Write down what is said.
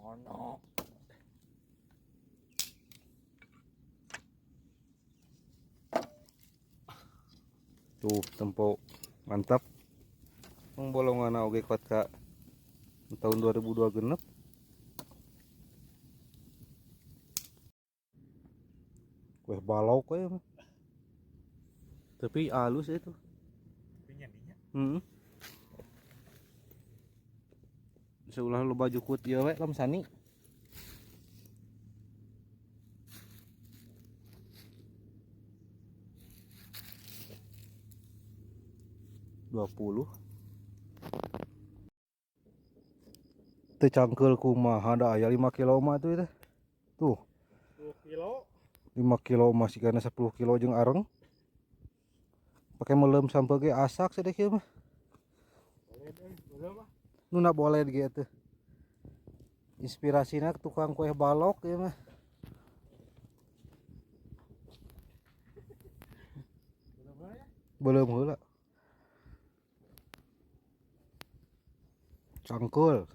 Ono. Tuh tempo mantap. Bolongan oge kuat ka tahun 2002 genep. Kue balok we mah. Tapi halus itu. Seulah lu baju kut ieu we lam sani. Teu cangkeul kumaha da aya 5 kilo mah tuh itu. Tuh. 10 kilo. 5 kilo masih kana 10 kilo jeung areng. Pakai melem sampai ge asak sedek ieu mah. Nuna boleh ge teh. Inspirasina tukang kue balok ieu mah. Belum heula. Cangkeul.